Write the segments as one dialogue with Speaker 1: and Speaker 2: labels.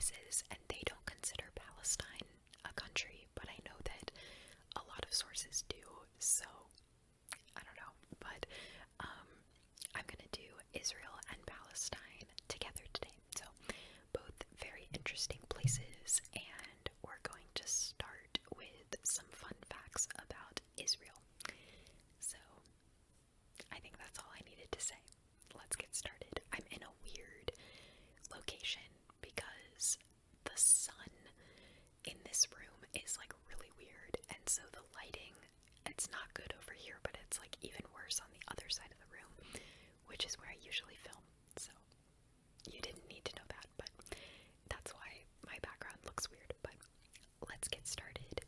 Speaker 1: sources, and they don't consider Palestine a country, but I know that a lot of sources do, so I don't know. But I'm gonna do Israel and Palestine together today. So both very interesting places, and we're going to start with some fun facts about Israel. So I think that's all I needed to say. Let's get started. I'm in a weird location because the sun in this room is like really weird, and so the lighting, it's not good over here, but it's like even worse on the other side of the room, which is where I usually film. So you didn't need to know that, but that's why my background looks weird. But let's get started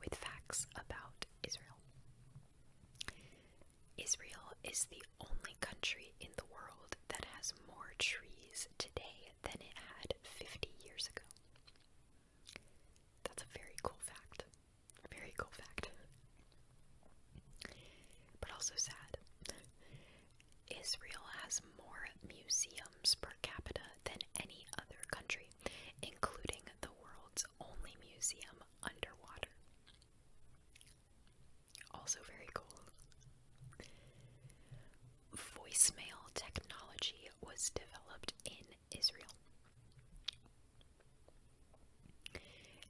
Speaker 1: with facts about Israel. Israel is the only country in the world that has more trees today than it had 50 years ago. That's a very cool fact. Very cool fact. But also sad. Israel has more museums per capita than any other country, including the world's only museum underwater. Also very cool. Voicemail technology was developed in Israel.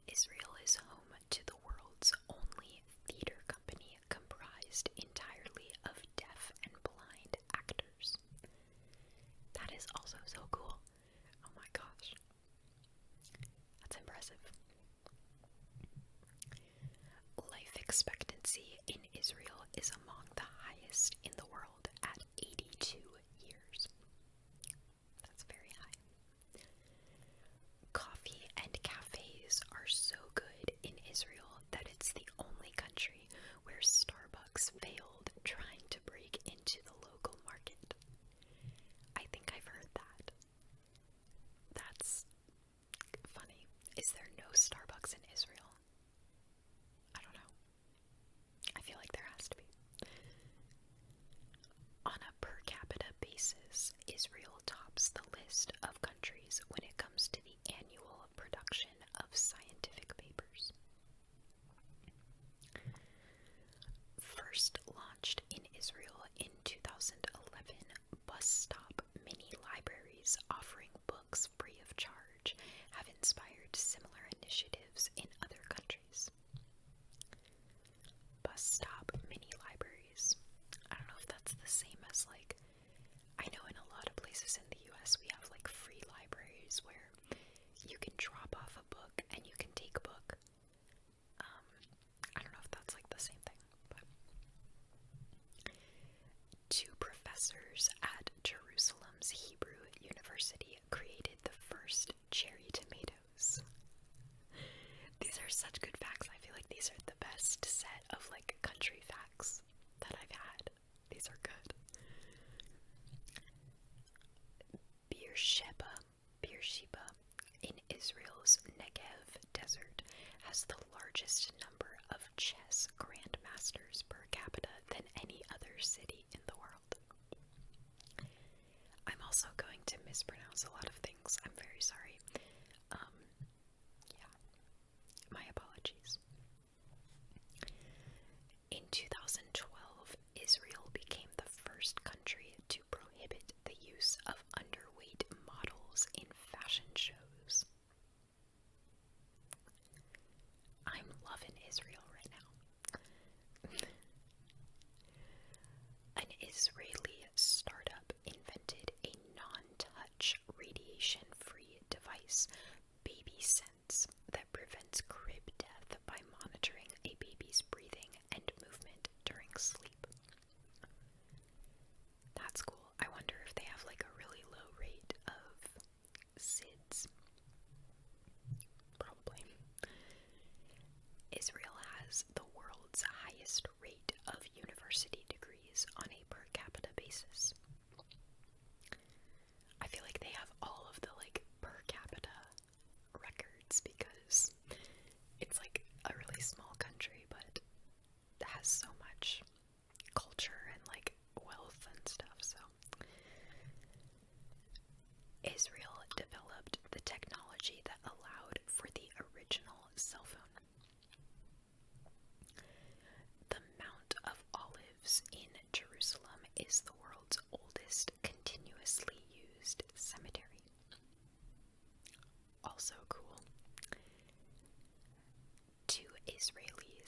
Speaker 1: Israel is home to the world's only theater company comprised entirely of deaf and blind actors. That is also so cool. Oh my gosh. That's impressive. Life expectancy in Israel is among the highest in the world at 82 years. That's very high. Coffee and cafes are so good in Israel that it's the only country where Starbucks failed trying to break into the local market. I think I've heard that. That's funny. Is there no Starbucks in Israel? I don't know. I feel like there has to be. On a per capita basis, Israel tops the list of countries when it comes to the annual production of scientific papers. First launched in Israel in 2011, bus stop mini libraries offering books free of charge have inspired similar initiatives in other countries. Bus stop mini libraries. I don't know if that's the same as like, I know in a lot of places in the US we have like free libraries where you can drop off a book and you can take a book. I don't know if that's like the same thing, but two professors at Jerusalem's Hebrew University created the first cherry tomatoes. These are such good facts. I feel like these are the best set of like country facts that I've had. These are good. Beersheba in Israel's Negev desert has the largest number of chess grandmasters per capita than any other city in the world. I'm also going to mispronounce a lot of things. I'm very sorry. Yeah, my apologies. In 2012, Israel became the first country to prohibit the use of underweight models in fashion shows. I'm loving Israel right now. An Israeli startup invented a non-touch radiation-free device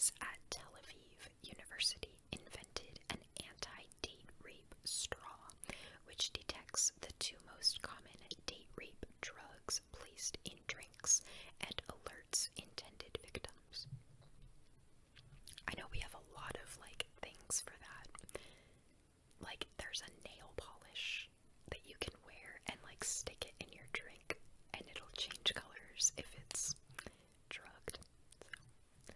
Speaker 1: students at Tel Aviv University invented an anti-date rape straw, which detects the two most common date rape drugs placed in drinks and alerts intended victims. I know we have a lot of things for that. There's a nail polish that you can wear and stick it in your drink and it'll change colors if it's drugged. So.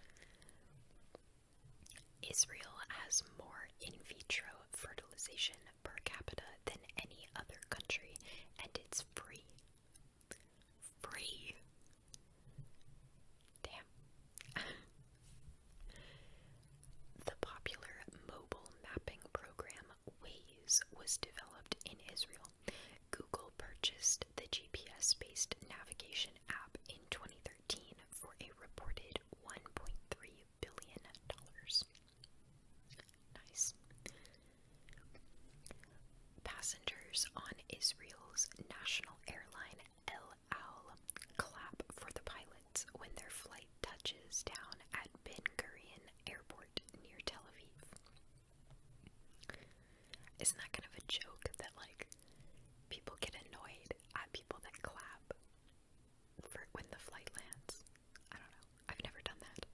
Speaker 1: Israel has more in vitro fertilization per capita than any other country, and it's free. Free. Damn. The popular mobile mapping program Waze was developed in Israel. Google purchased the GPS-based navigation app in 2013 for a reported $1.3 billion. Nice. Passengers on Israel's national airline El Al clap for the pilots when their flight touches down at Ben Gurion Airport near Tel Aviv. Isn't that kind of a joke that people get annoyed at people that clap for when the flight lands? I don't know. I've never done that.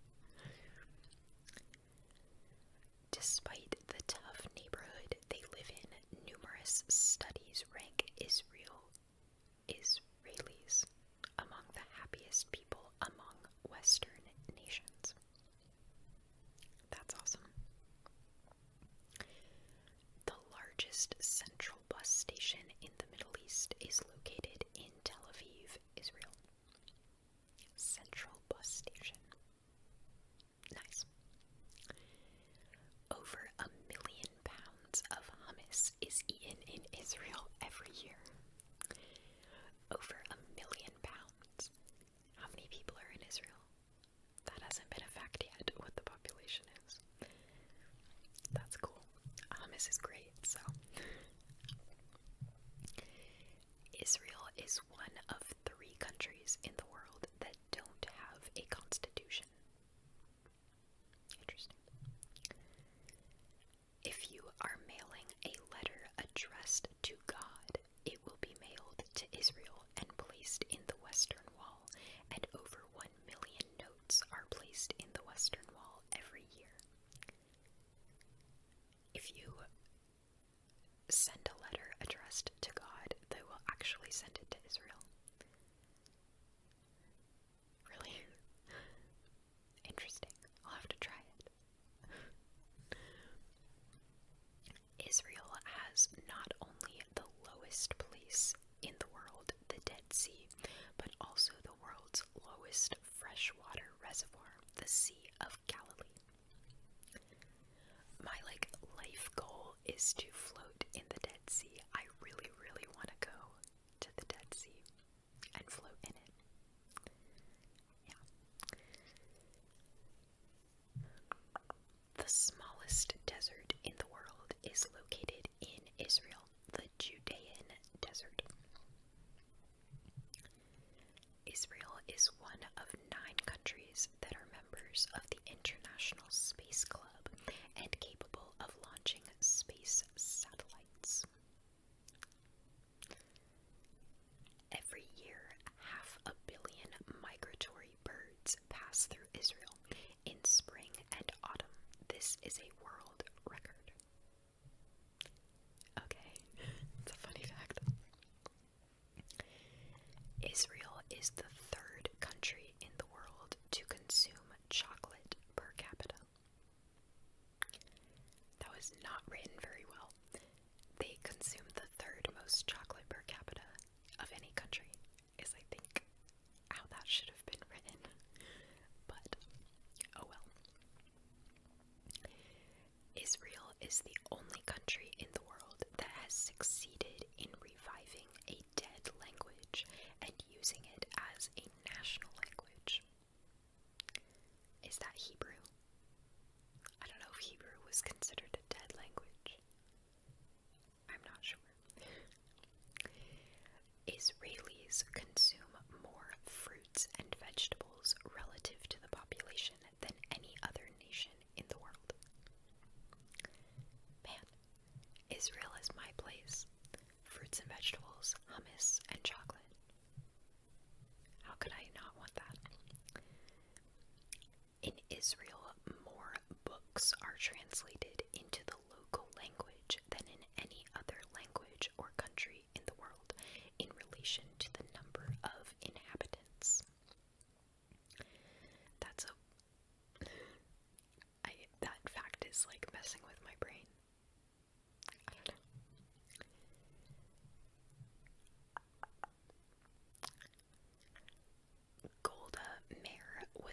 Speaker 1: Despite the tough neighborhood they live in, numerous studies rank Israelis among the happiest people among Western nations. That's awesome. The largest central bus station in the Middle East is located in Tel Aviv, Israel. Central bus station. Nice. Over 1 million pounds of hummus is eaten in Israel every year. Over 1 million pounds. How many people are in Israel? That hasn't been a fact yet, what the population is. That's cool. Hummus is great, so. Israel is one of 3 countries in the world that don't have a constitution. Interesting. If you are mailing a letter addressed to God, it will be mailed to Israel and placed in the Western Wall, and over 1 million notes are placed in the Western Wall every year. If you send a letter addressed to God, they will actually send it to Israel. Really? Interesting. I'll have to try it. Israel has not only the lowest place in the world, the Dead Sea, but also the world's lowest freshwater reservoir, the Sea of Galilee. My life goal is to float in the Dead Sea. I really, really want to go to the Dead Sea and float in it. Yeah. The smallest desert in the world is located in Israel, the Judean Desert. Israel is one of 9 countries that are members of the International Space Club and capable of launching space satellites. Every year, 500 million migratory birds pass through Israel in spring and autumn. This is a world record. Okay, it's a funny fact. Israel is the 3rd country in the world to consume chocolate per capita. That was not written very well. They consume the 3rd most chocolate per capita of any country, is I think how that should have been written. But, oh well. Israel is the only country in the world that has succeeded in reviving a dead language and using it as a national language. Is that Hebrew? I don't know if Hebrew was considered a dead language. I'm not sure. Israelis consume more fruits and vegetables relative to the population than any other nation.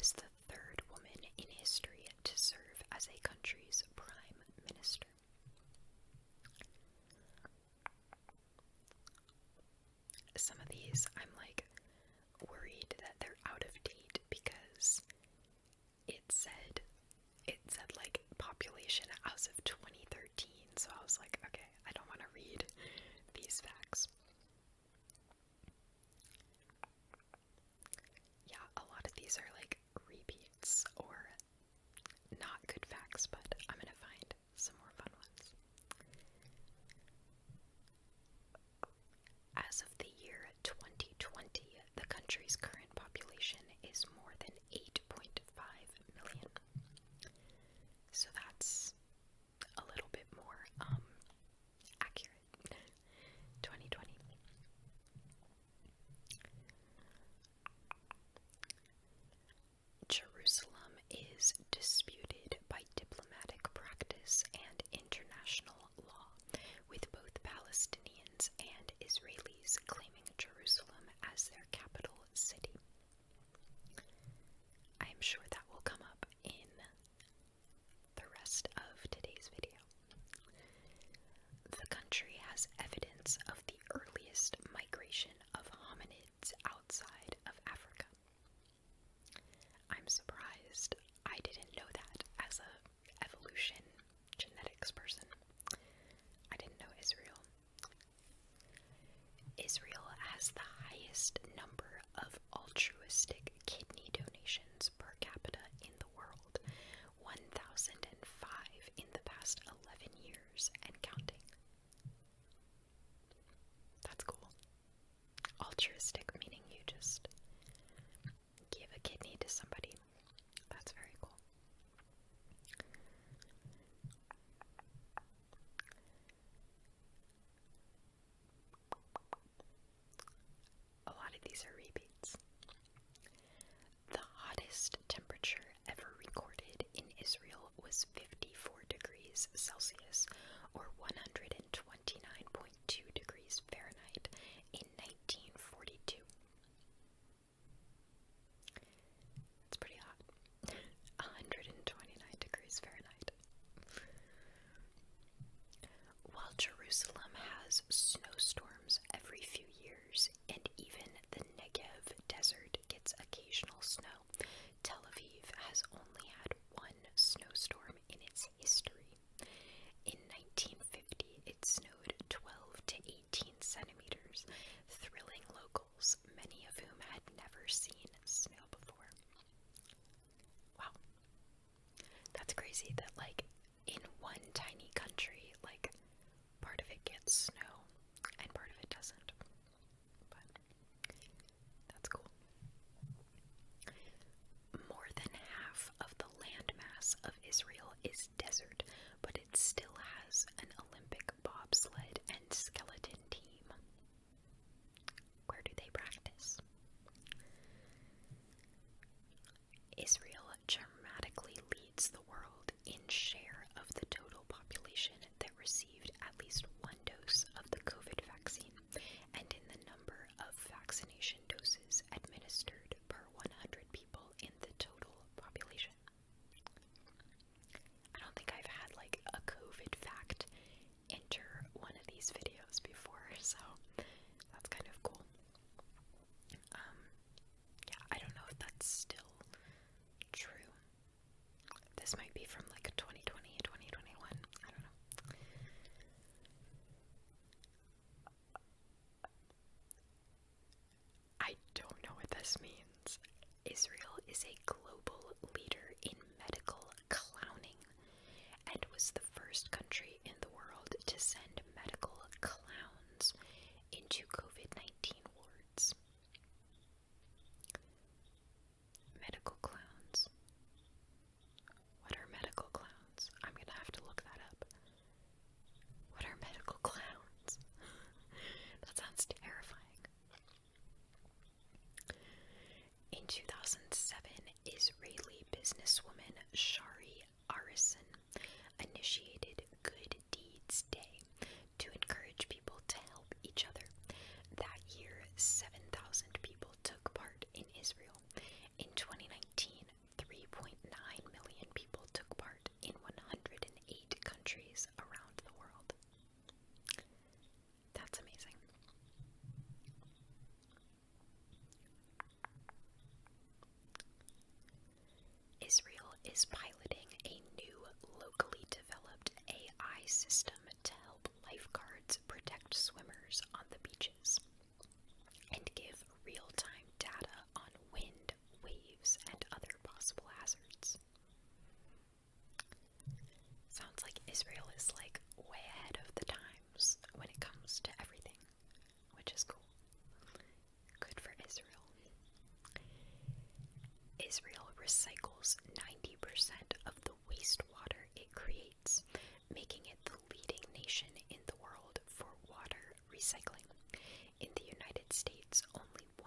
Speaker 1: was the third woman in history to serve as a country's prime minister. Some of these, I'm like worried that they're out of date because it said like population as of 2013, so I was like, okay, I don't want to read these facts. Yeah, a lot of these are like repeats or not good facts, but I'm gonna find some more fun ones. As of the year 2020, the country's current population is more than 8.5 million. So that's a little bit more accurate. 2020. Jerusalem is disputed by diplomatic practice and international law, with both Palestinians and Israelis claiming Jerusalem as their capital city. I am sure that will come up in the rest of today's video. The country has evidence of the earliest migration of hominids outside of Africa. I'm surprised I didn't know that as a evolution genetics person. I didn't know Israel. Israel has the highest number of altruistic kidney donations per capita in the world, 1,005 in the past 11 years and counting. That's cool. Altruistic meaning you just give a kidney to somebody. That's very cool. A lot of these are repeats. The hottest temperature ever recorded in Israel was 54 degrees Celsius, or 129.2 degrees Fahrenheit, in 1942. It's pretty hot. 129 degrees Fahrenheit. While Jerusalem has snowstorms every few years, and even the Negev desert gets occasional snow, Tel Aviv has only had one snowstorm in its history. In 1950, it snowed 12 to 18 centimeters, thrilling locals, many of whom had never seen snow before. Wow. That's crazy that, like, in one tiny country, like, part of it gets snow and part of it doesn't. But that's cool. More than half of the landmass of Israel is desert, but it still has an Olympic bobsled and skeleton team. Where do they practice? Israel dramatically leads the world in share of the total population that received at least one dose of the COVID vaccine, and in the number of vaccination doses administered per 100 people in the total population. I don't think I've had like a COVID fact enter one of these videos before, so that's kind of cool. Yeah, I don't know if that's still true. This might be from like 2020, 2021. I don't know. I don't know what this means. Israel is a global leader in medical clowning and was the first country in the world to send medical clowns into COVID-19 wards. Medical clowns. What are medical clowns? I'm gonna have to look that up. What are medical clowns? That sounds terrifying. In 2007, Israeli businesswoman Shari Arison initiated Good Deeds Day to encourage people to help each other. That year, 7,000 people took part in Israel. In 2019, is piloting a new locally developed AI system to help lifeguards protect swimmers on the beaches and give real-time data on wind, waves, and other possible hazards. Sounds like Israel is like way ahead of the times when it comes to everything, which is cool. Good for Israel. Israel recycles 90% of the wastewater it creates, making it the leading nation in the world for water recycling. In the United States, only 1%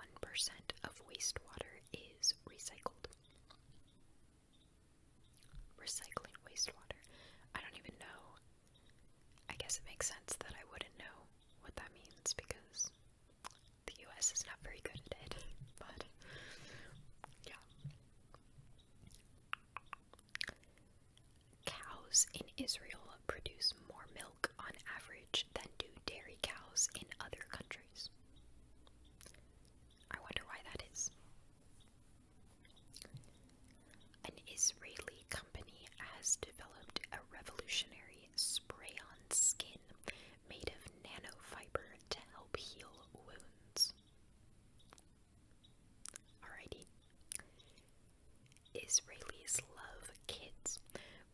Speaker 1: of wastewater is recycled. Recycling wastewater. I don't even know. I guess it makes sense that I wouldn't know what that means because the US is not very good at it, but yeah. Cows in Israel produce more milk on average than do dairy cows in other countries. I wonder why that is. An Israeli company has developed a revolutionary spray-on skin made of nanofiber to help heal wounds. Alrighty. Israelis love kids.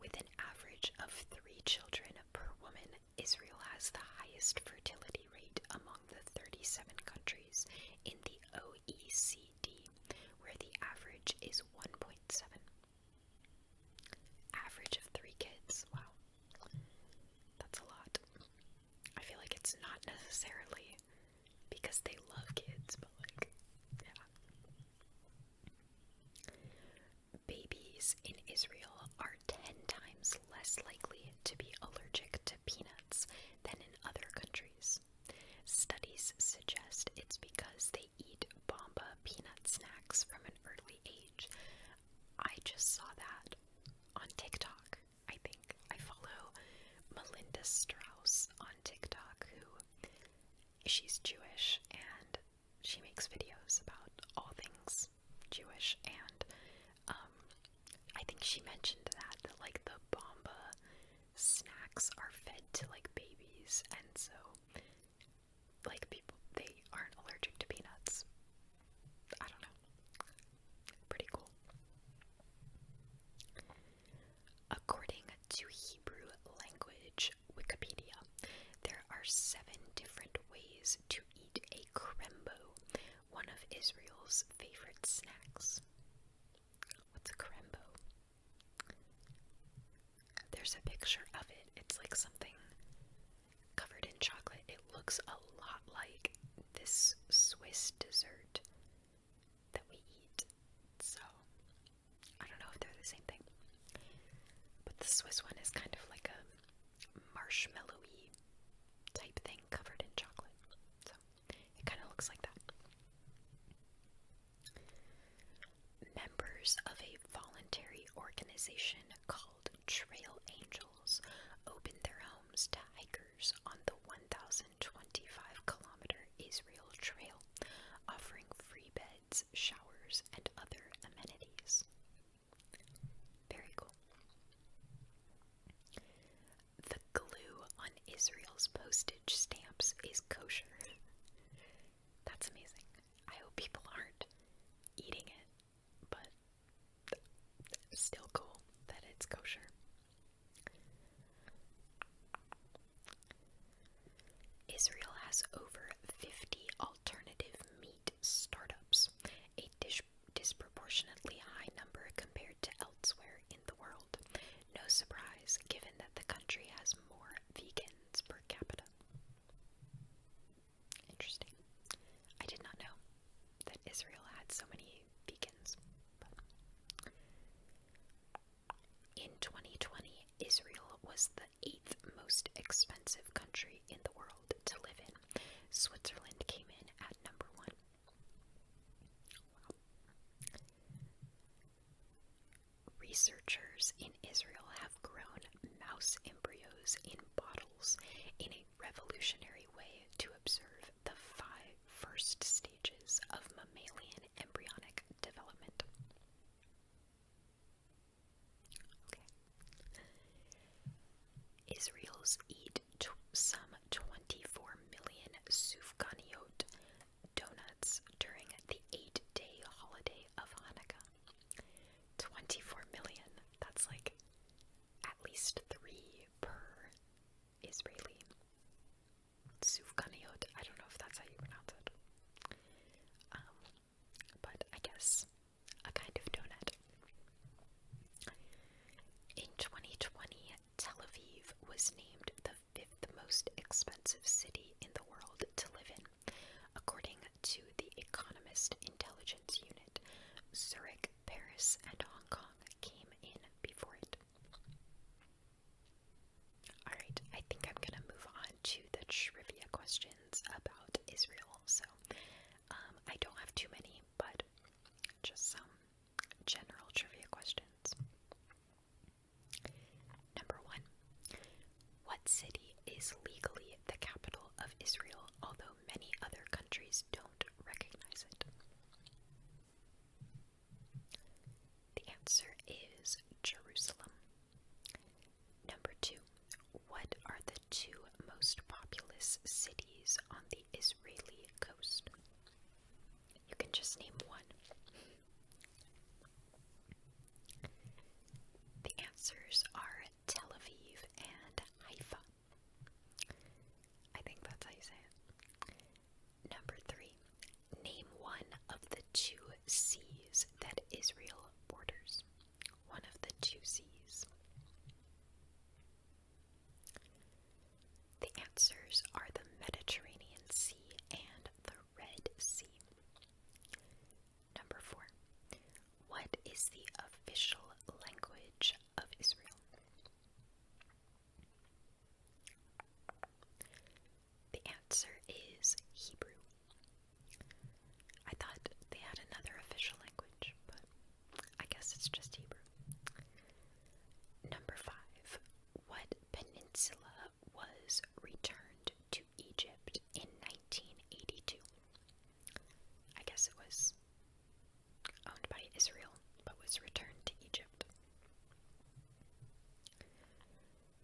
Speaker 1: With an average of 3 children per woman, Israel has the highest fertility rate among the 37 countries in the OECD, where the average is 1.7. Average of 3 kids. Wow. That's a lot. I feel like it's not necessarily because they love kids, but like, yeah. Babies in Israel are 10 times less likely to be allergic to peanuts than in other countries. Studies suggest it's because they eat Bomba peanut snacks from an early age. I just saw that on TikTok, I think. I follow Melinda Strauss on TikTok, who she's Jewish and she makes videos about all things Jewish, and I think she mentioned that like the Bomba snacks are fed to like babies, and so like people, they aren't allergic to peanuts. I don't know. Pretty cool. According to Hebrew language Wikipedia, there are 7 different ways to eat a krembo, one of Israel's favorite snacks. What's a krembo? There's a picture of it. It's like something covered in chocolate. It looks a lot like this Swiss dessert that we eat. So, I don't know if they're the same thing. But the Swiss one is kind of like a marshmallowy type thing covered in chocolate. So, it kind of looks like that. Members of a voluntary organization called Trail Angels opened their homes to hikers on the 1,025-kilometer Israel Trail, offering free beds, showers, and other amenities. Very cool. The glue on Israel's postage stamps is kosher. That's amazing. I hope people aren't eating it, but still cool that it's kosher. Israel has over 50 alternative meat startups, a disproportionately high number compared to elsewhere in the world. No surprise, given that the country has more vegans per capita. Interesting. I did not know that Israel had so many vegans. In 2020, Israel was the 8th most expensive country in the world to live in. Switzerland came in at number 1. Wow. Researchers in Israel have grown mouse embryos in bottles in a revolutionary way to observe the 5 first stages of mammalian embryonic development. Israelis eat some 24 million sufganiyot donuts during the 8-day holiday of Hanukkah. 24 million. That's like at least 3 per Israeli. Sufganiyot. I don't know if that's how you pronounce it. But I guess a kind of donut. In 2020, Tel Aviv was named the 5th most expensive city in the world to live in, according to the Economist Intelligence Unit. Zurich, Paris, and Hong Kong came in before it. Alright, I think I'm gonna move on to the trivia questions about Israel. So, I don't have too many, but just some general trivia questions. Number 1. What city is legally the capital of Israel, although many other countries don't recognize it? The answer is Jerusalem. Number 2. What are the 2 most populous cities on the Israeli coast? You can just name one. The answers are Tel Aviv and Haifa. I think that's how you say it. Number 3. Name one of the 2 seas that Israel borders. One of the 2 seas. The answers are the Mediterranean Sea and the Red Sea. Number 4. What is the official language of Israel? The answer is Hebrew. I thought they had another official language, but I guess it's just Hebrew. Number 5. What peninsula was returned to Egypt in 1982? I guess it was owned by Israel, but was returned to Egypt.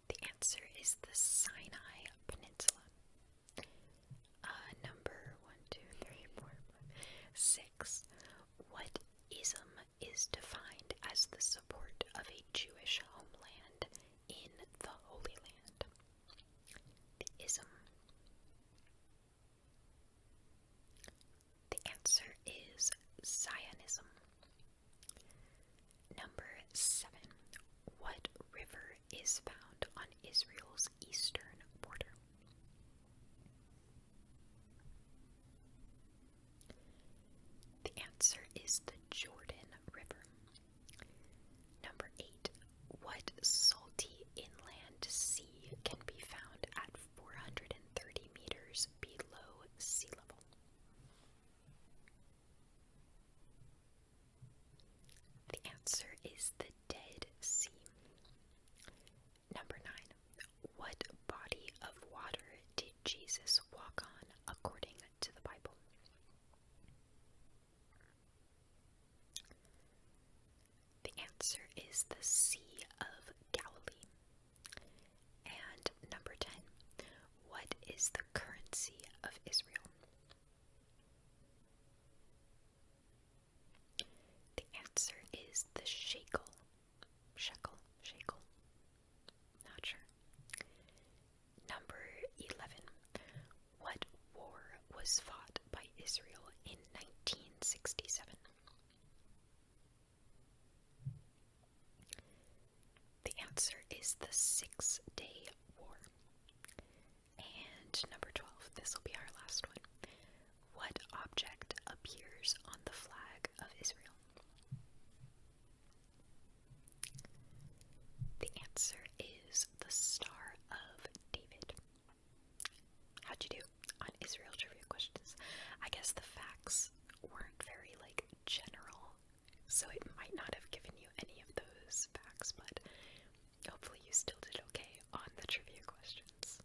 Speaker 1: The answer is the Sinai Peninsula. Number 6. What ism is defined as the support of a Jewish homeland in the Holy Land? The ism. The answer is Zionism. Number 7. What river is found on Israel's eastern border? The answer is the Jordan River. Number 8. What salty inland sea can be found at 430 meters below sea level? The answer is the Dead Sea. Number 9. What body of water did Jesus walk on according to the Bible? The answer is the Sea of Galilee. And number 10. What is the currency of Israel? The answer is the shekel. Shekel. Not sure. Number 11. What war was fought by Israel in 1967? The answer is the 6-Day War. And number 12. This will be our last one. What object appears on the flag of Israel? The answer is the Star of David. How'd you do on Israel trivia questions? I guess the facts weren't very, general, so it might not have given you any of those facts, but hopefully you still did okay on the trivia questions.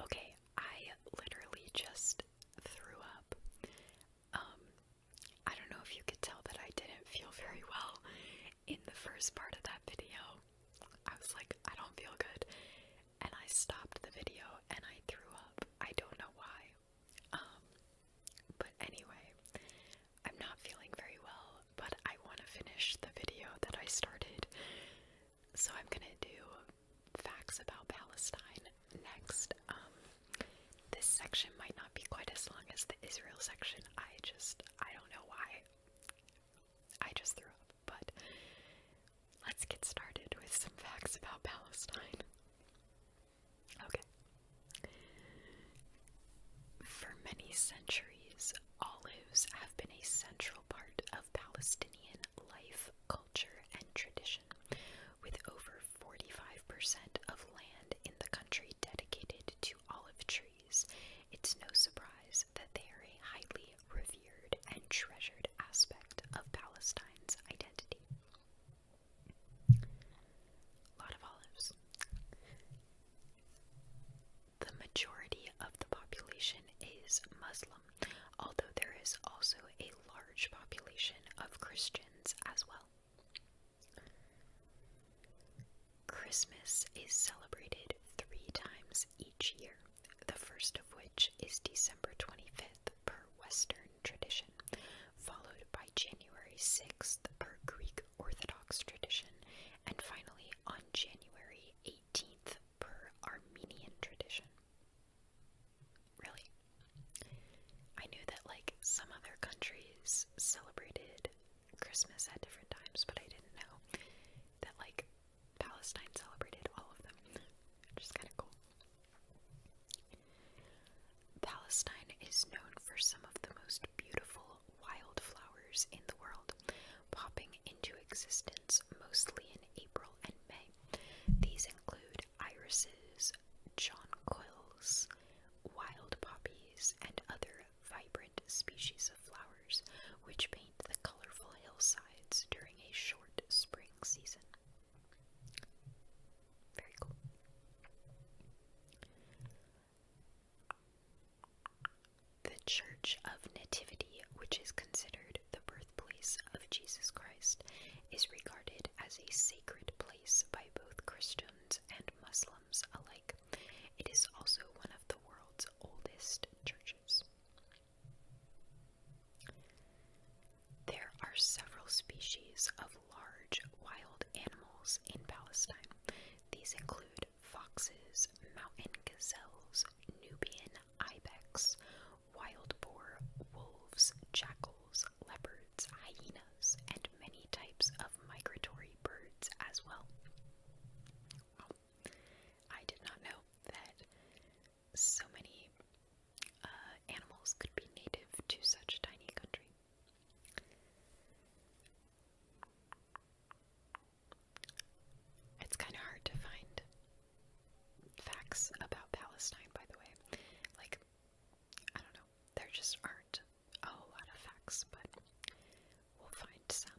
Speaker 1: Okay, I literally just threw up. I don't know if you could tell that I didn't feel very well in the first part of that video. many centuries, olives have been a central part of Palestinian life, culture, and tradition, with over 45% of land in the country dedicated to olive trees. It's no surprise that they are a highly revered and treasured aspect of Palestine's identity. A lot of olives. The majority of the population is Muslim, although there is also a large population of Christians as well. Christmas is celebrated 3 times each year, the first of which is December 25th per Western tradition, followed by January 6th per Greek Orthodox tradition, and finally on January 18th per Armenian tradition. Really? I knew that some other countries celebrated Christmas at different times, but I didn't know that Palestine celebrated all of them, which is kind of cool. Palestine is known for some of the most beautiful wildflowers in the world, popping into existence mostly in April and May. These include irises, jonquils, wild poppies, and other vibrant species of flowers, which paint the colorful hillsides during a short spring season. Very cool. The Church of Nativity, which is considered the birthplace of Jesus Christ, is regarded as a sacred place by both Christians and Muslims alike. It is also one of the world's oldest churches. There are several species of large wild animals in Palestine. These include foxes, mountain gazelles, Nubian ibex, wild boar, wolves, jackals, leopards, hyenas, and many types of migratory birds as well. Well, I did not know that so many animals could be native to such a tiny country. It's kind of hard to find facts about Palestine, by the way. I don't know, there just aren't a whole lot of facts, but we'll find some.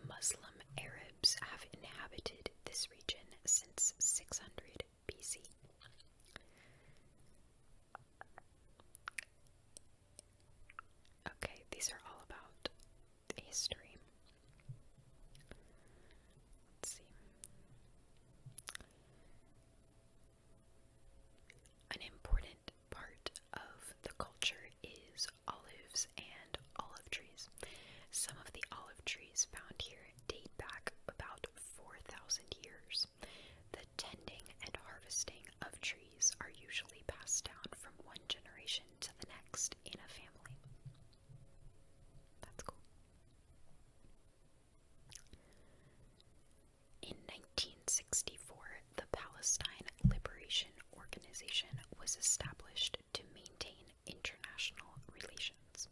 Speaker 1: Muslim Arabs have inhabited this region since 600 BC. Okay, these are all about history. Let's see. An important part of the culture is olives and olive trees. Some of the olive trees found here date back about 4,000 years. The tending and harvesting of trees are usually passed down from one generation to the next in a family. That's cool. In 1964, the Palestine Liberation Organization was established to maintain international relations.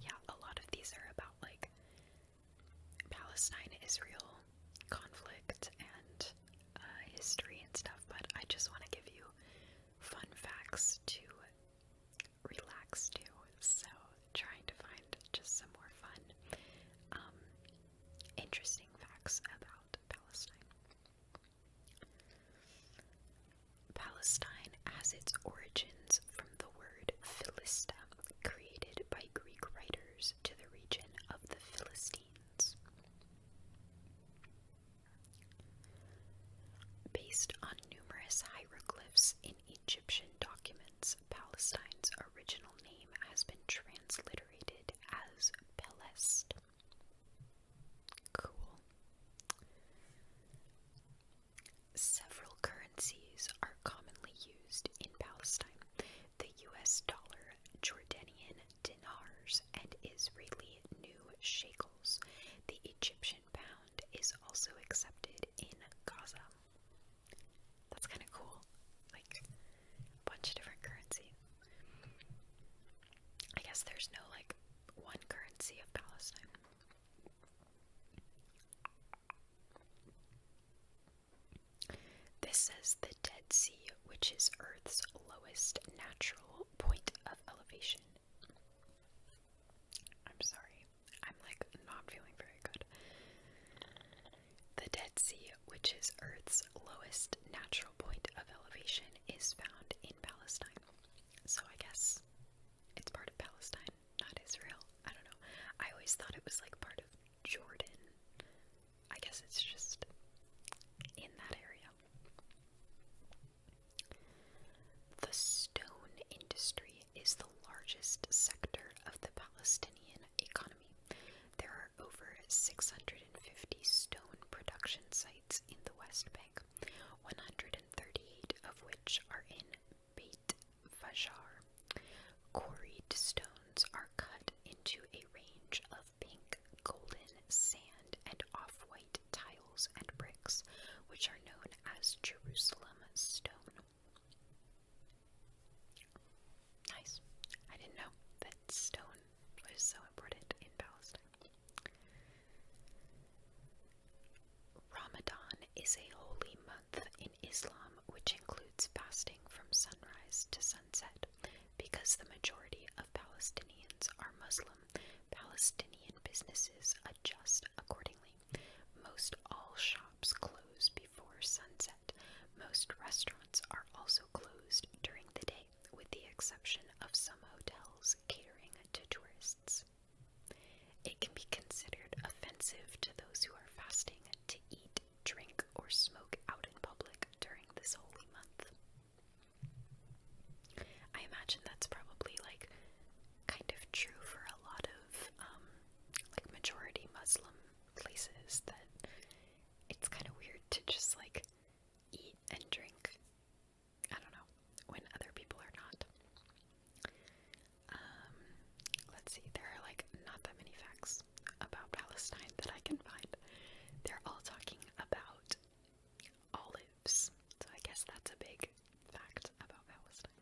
Speaker 1: Yeah, a lot of these are about Palestine-Israel conflict and history and stuff, but I just want to give you fun facts to relax to, so trying to find just some more fun, interesting facts about Palestine. Palestine has its origins from the word Philista, created by Greek writers to the region of the Philistines. Based on numerous hieroglyphs in Egyptian documents, Palestine's original name has been transliterated as Pelest. Cool. Several currencies are commonly used in Palestine: the US dollar, Jordanian dinars, and Israeli new shekels. The Egyptian pound is also accepted in Gaza. That's kind of cool. says the Dead Sea, which is Earth's lowest natural point of elevation. I'm sorry, I'm like not feeling very good. The Dead Sea, which is Earth's lowest natural point of elevation, is found in Palestine. So I guess it's part of Palestine, not Israel. I don't know. I always thought it was like part of Jordan. I guess it's just in that area. The stone industry is the largest sector of the Palestinian economy. There are over 650 stone production sites in the West Bank, 138 of which are in Beit Fajar. Quarried stones are cut into a range of pink, golden, sand, and off-white tiles and bricks, which are known as Jerusalem stone. Nice. I didn't know that stone was so important in Palestine. Ramadan is a holy month in Islam which includes fasting from sunrise to sunset. Because the majority of Palestinians are Muslim, Palestinian businesses adjust accordingly. Most all shops close before sunset. Most restaurants are also closed during the day, with the exception of some hotels catering to tourists. It can be considered offensive to those who are fasting to eat, drink, or smoke out in public during this holy month. I imagine that's probably like kind of true for a lot of like majority Muslim places, that it's kind of weird to just like eat and drink, I don't know, when other people are not. Let's see, there are like not that many facts about Palestine that I can find. They're all talking about olives, so I guess that's a big fact about Palestine.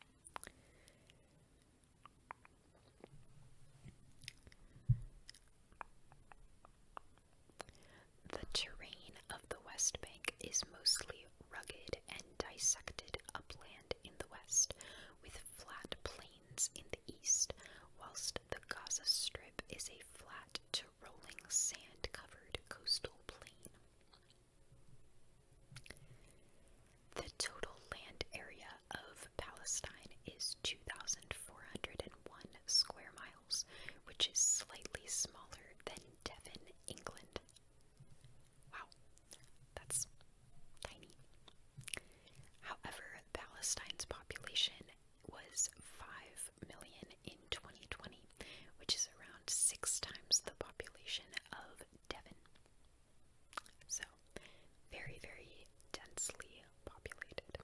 Speaker 1: The terrain of the West Bank is mostly rugged and dissected upland in the west, with flat plains in the east, whilst the Gaza Strip is a flat to rolling sand-covered coastal plain. The total land area of Palestine is 2,401 square miles, which is slightly smaller than Devon, England. Wow, that's tiny. However, Palestine's population was 5 million in 2020, which is around 6 times the population of Devon. So, very, very densely populated.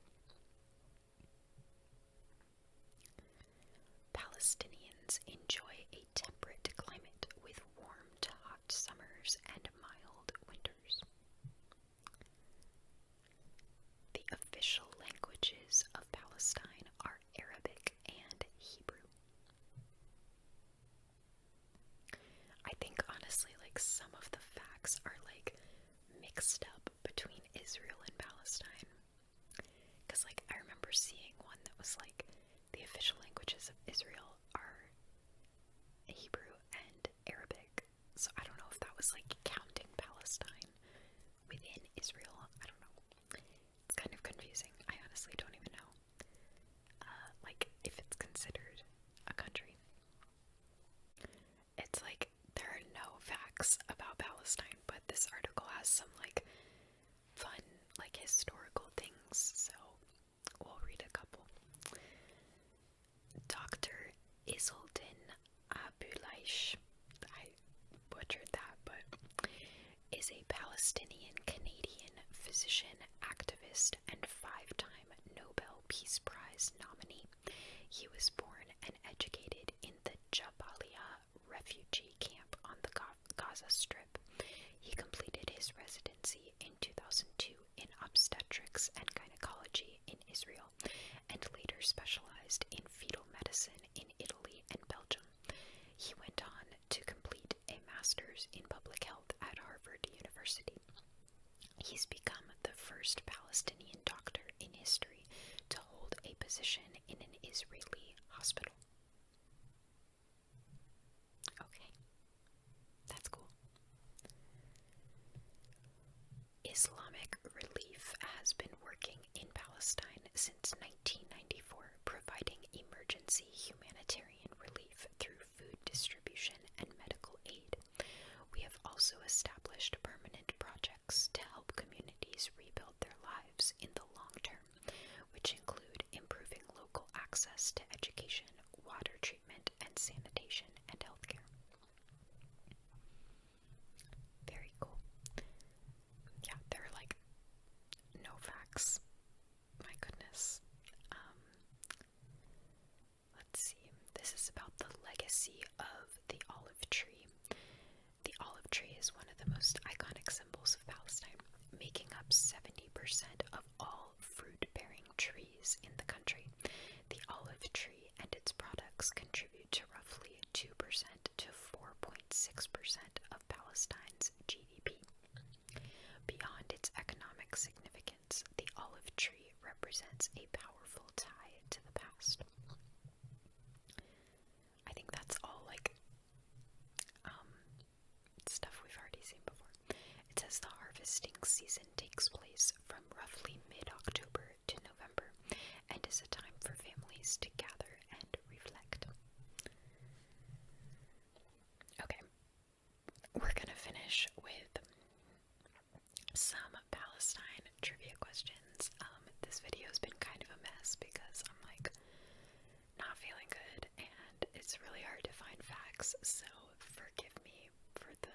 Speaker 1: Palestinians enjoy a temperate climate with warm to hot summers and mild winters. The official languages of Palestine are Arabic and Hebrew. I think honestly, like, some of the facts are like mixed up between Israel and Palestine. Because like I remember seeing one that was like the official languages of Israel are Hebrew and Arabic. So I don't know if that was like counting Palestine within Israel. I don't know. It's kind of confusing. I honestly don't even know. Like if it's considered a country. It's like there are no facts about Palestine, but this article has some like fun like Palestine since 1994, providing emergency humanitarian relief through food distribution and medical aid. We have also established permanent projects to help communities rebuild their lives in the long term, which include improving local access to education, water treatment, and sanitation and healthcare. Very cool. Yeah, there are like no facts. My goodness. Let's see. This is about the legacy of the olive tree. The olive tree is one of the most iconic symbols of Palestine, making up 70% of all fruit-bearing trees in the country. The olive tree and its products contribute to roughly 2% to 4.6% of Palestine's GDP. Beyond its economic significance, the olive tree represents a powerful tie to the past. I think that's all stuff we've already seen before. It says the harvesting season takes place from roughly mid-October to November and is a time for families to gather and reflect. Okay, we're gonna finish with some Palestine trivia questions. This video has been kind of a mess because I'm not feeling good and it's really hard to find facts, so forgive me for the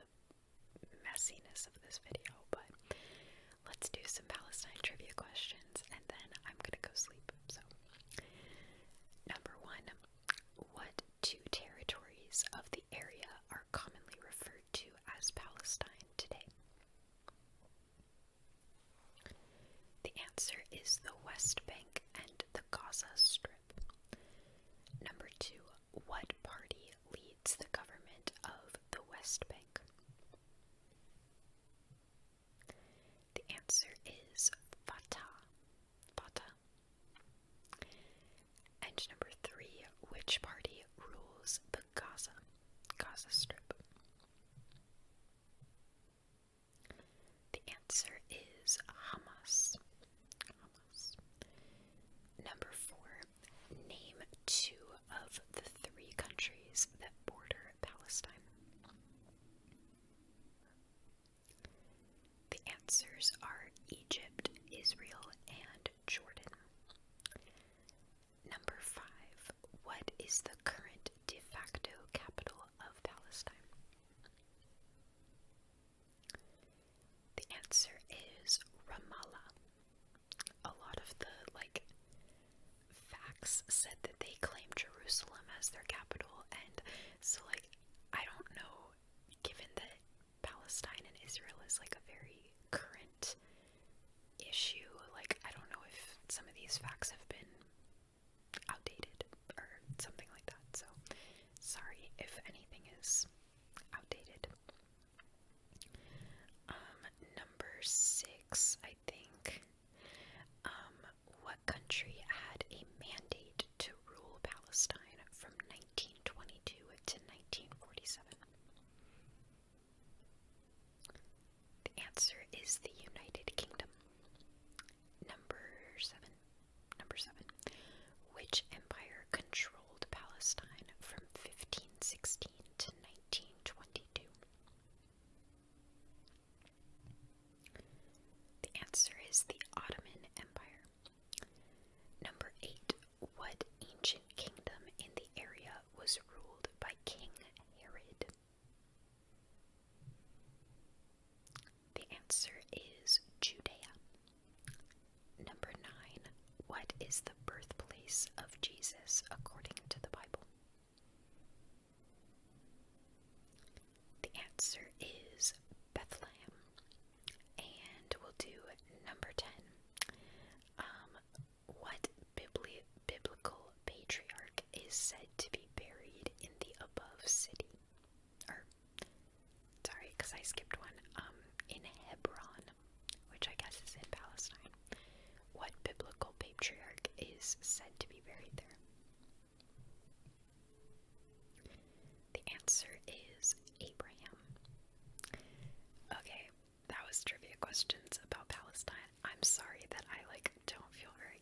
Speaker 1: messiness of this video, but let's do some Palestine trivia questions and then I'm gonna go sleep. So, number 1, what two territories of the area are commonly referred to as Palestine today? The answer is the West Bank and the Gaza Strip. Number 2, what party leads the government of the West Bank? The answer is Fatah. Fatah. And number 3, which party rules the Gaza Strip? The answer is Hamas. Hamas. Number 4, name 2 of the 3 countries that border Palestine. The answers are Egypt, Israel, and Jordan. Number 5, what is the current de facto capital of Palestine? The answer is Ramallah. A lot of the facts said that they claim Jerusalem as their capital, and so I don't know, given that Palestine and Israel is a very current issue, I don't know if some of these facts have been outdated or something like that, so sorry if anything is outdated. Number 6, I think. What country had a mandate to rule Palestine from 1922 to 1947? The answer is the United Kingdom. Number 7. Which empire controlled Palestine from 1516 to 1922? The answer is the Ottoman Empire. Number 8. What ancient kingdom in the area was ruled by King Herod? The answer is Judea. Number 9. What is the birthplace of Jesus according to the Bible? The answer is Bethlehem. And we'll do number 10. What biblical patriarch is said to be buried in the above city? Sorry, because I skipped one. In Hebron, which I guess is in Palestine. What biblical patriarch is said to be buried there? The answer is Abraham. Okay, that was trivia questions about Palestine. I'm sorry that I don't feel very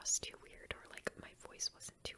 Speaker 1: across too weird or like my voice wasn't too